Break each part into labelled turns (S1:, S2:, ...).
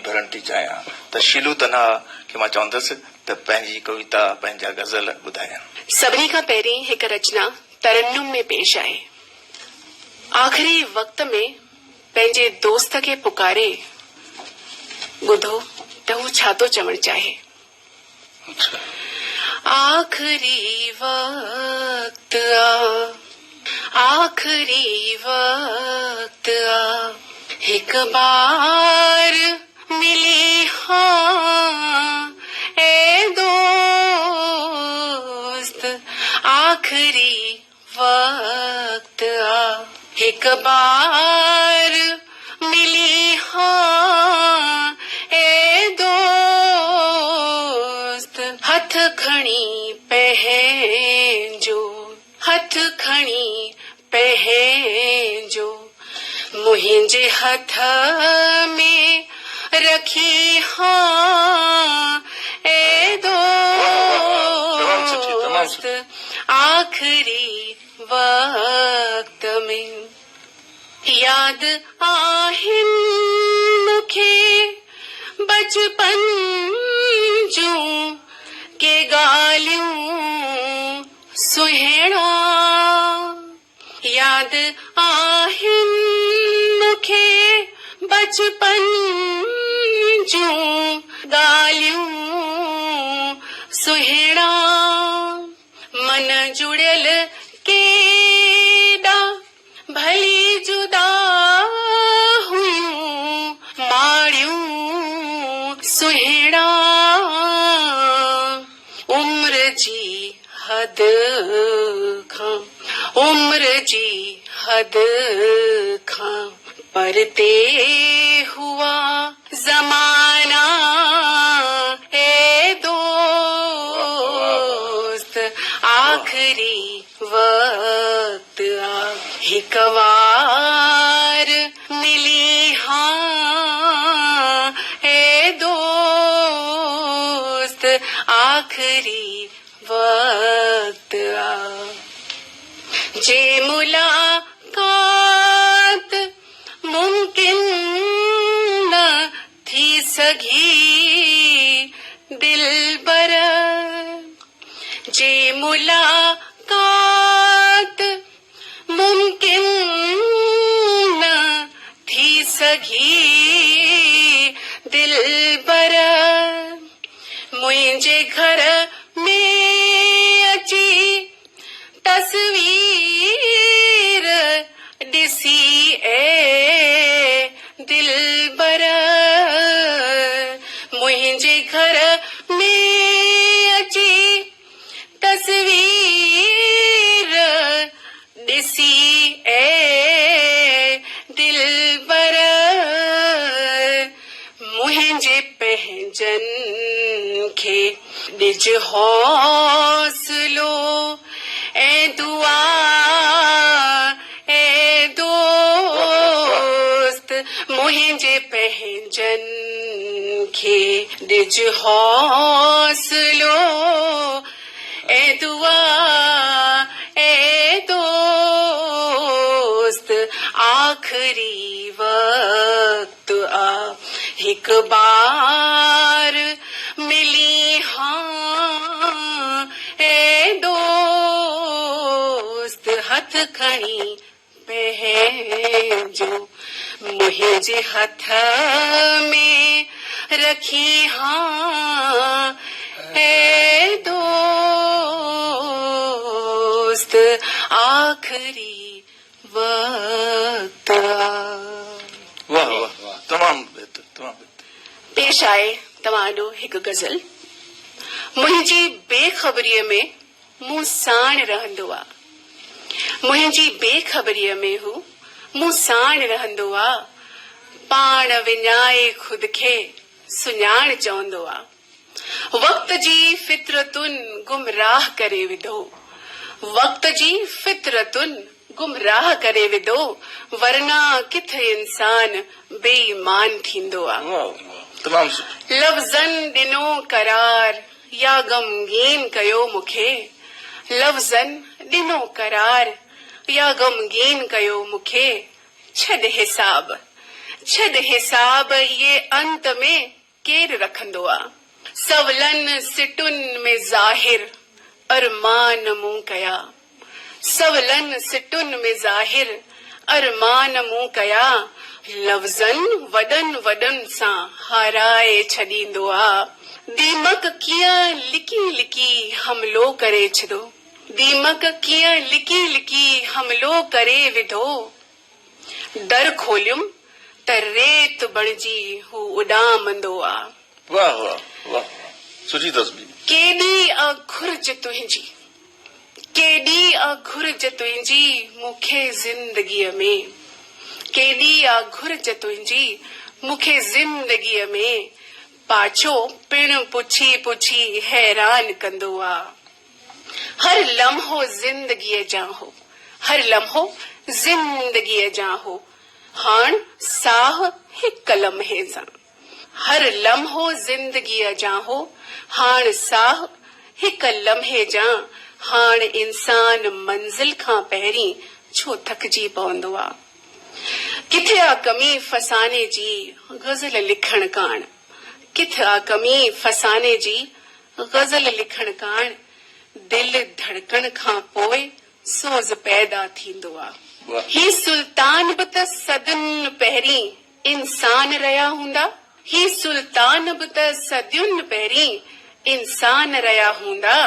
S1: ॿुधण थी चाहियां त शीलू तन्हा खे मां चवंदुसि त पंहिंजी कविता पंहिंजा गज़ल ॿुधायां।
S2: सभिनी खां पहिरीं हिकु रचना तरन्नुम में पेश आहे। आख़िरी वक्त में पंहिंजे दोस्त खे पुकारे, ॿुधो त हू छा थो चवणु चाहे। आख़िरी वक्त आख़िरी वक्त हिक बार मिली हाँ ए दोस्त, आख़िरी वक्त हिक बार मिली हाँ ए दोस्त, हथ खणी पंहिंजो, हथ खणी पंहिंजो मुंहिंजे हथ में रखी हाँ ए दोस्त, आख़िरी वक्त में याद आहिनि मूंखे बचपन जूं के ॻाल्हियूं सुहिणा, याद आहिनि मूंखे बचपन जूं ॻाल्हियूं सुहिणा, मन जुड़ियल केॾा भली जुदा हुयूं माड़ियूं सुहिणा, उम्र जी हद खां, उम्र जी हद खां परते हुआ ज़माना ए दोस्त, आख़िरी वक्त हिक बार मिली हाँ ए दोस्त, आख़िरी वक्त जे मुलाकात मुमकिन न थी सघी दिलबर, जे मुलाकात मुमकिन न थी सघी दिलबर, मुंहिंजे घर में अची तस्वीर ॾिसी ए दिलबर, मुंहिंजे घर में अची तस्वीर ॾिसी ए दिलबर, मुंहिंजे पंहिंजन खे ॾिज हौसलो ऐं दुआ ए दोस्त, मुंहिंजे पंहिंजन खे ॾिज हौसलो ऐं दुआ ए दोस्त, आख़िरी वक्त हिक बार मिली हाँ ए दोस्त, हथ खणी पंहिंजो मुंहिंजे हथ में रखी हाँ ए दोस्त, आख़िरी वक्त।
S1: वाह वाह, तमामु बेहतर, तमामु बेहतर।
S2: पेश आहे तव्हांजो हिकु गज़ल। मुंहिंजी बेख़बरीअ में मूं साण रहंदो आहे, मुंहिंजी बेख़बरीअ में हू मूं साण रहंदो आहे, पाण विञाए खुद खे सुञाण चवंदो आहे, वक्त जी फितरतुनि गुमराह करे विधो, वक्त जी फितरतुनि गुमराह करे विधो, वरना किथे इंसान बेईमान थींदो आहे। लफ़्ज़नि ॾिनो करार या ग़मगीन कयो मूंखे, लफ़्ज़नि ॾिनो करार या ग़मगीन कयो मूंखे, छॾ हिसाब छद हिसाब ये अंत में केर रखंदो आ। सवलन सिटुन में ज़ाहिर अरमान मूं कया। सवलन सिटुन में ज़ाहिर अरमान मूं कया। लफ्ज़न वडन वडन सां हाराए छॾींदो आ। दीमक कीअं लिकी लिकी हमलो करे छॾो। दीमक कीअं लिकी लिकी हमलो करे विधो। दर खोलियुम त रेत बणिजी हू उॾामंदो आ।
S1: वाह वाह वाह, सुठी तस्वीर।
S2: केॾी आ घुर्ज तुंहिंजी, केॾी आ घुर्ज तुंहिंजी मूंखे ज़िंदगीअ में। केॾी आ घुर्ज तुंहिंजी मूंखे ज़िंदगीअ में। पाछो पिण पुछी पुछी हैरान कंदो आ। हर लम्हो ज़िंदगीअ जा हो, हर लम्हो ज़िंदगीअ जा हो। हाण साह हिक लम्हे सां। हर लम्हो ज़िंदगीअ जा हो, हाण साह हिक लम्हे जा। हाण इंसान मंज़िल खां पहिरीं छो थकिजी पवंदो आ। किथे आ कमी फसाने जी गज़ल लिखण काण। किथे आ कमी फसाने जी गज़ल लिखण काण। दिल धड़कण खां पोइ सोज़ पैदा थींदो आ। ही सुल्तान बि त सदियुनि पहिरीं इंसान रहिया हूंदा। ही सुल्तान बि त सदियुनि पहिरीं इंसान रहिया हूंदा।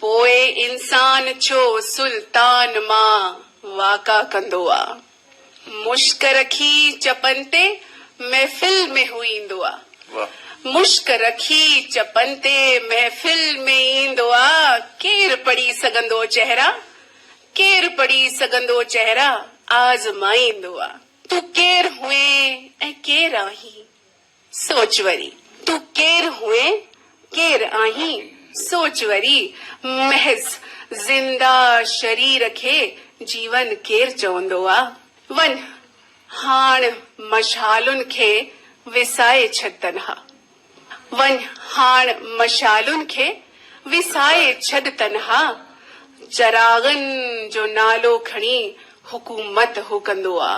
S2: पोइ इंसान छो सुल्तान मां वाका कंदो आ। मुश्क रखी चपन ते महफ़िल में हू ईंदो आ। मुश्क रखी चपन ते महफ़िल में ईंदो आ। केर पढ़ी सघंदो चेहरा, केर पढ़ी सघंदो चेहरा आज़माईंदो आ। तूं केर हुए ऐं केर आहीं सोच वरी। तूं केर हुए केर आहीं सोच वरी। महज़ ज़िंदा शरीर खे जीवन केर चवंदो आ। वञ हाण मशालुनि खे विसाए छॾ तन्हा। वञ हाण मशालुनि खे विसाए छॾ तन्हा। चरागनि जो नालो खणी हुकूमत हू कंदो आ।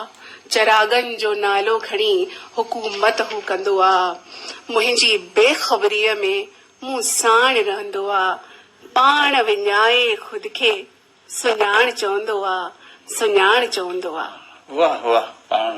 S2: चरागनि जो नालो खणी हुकूमत हू कंदो आ। मुंहिंजी बेख़बरीअ में मूं साण रहंदो आ। पाण विञाए खुद खे सुञाण चवंदो आ। सुञाण चवंदो आ।
S3: वाह वाह, पाण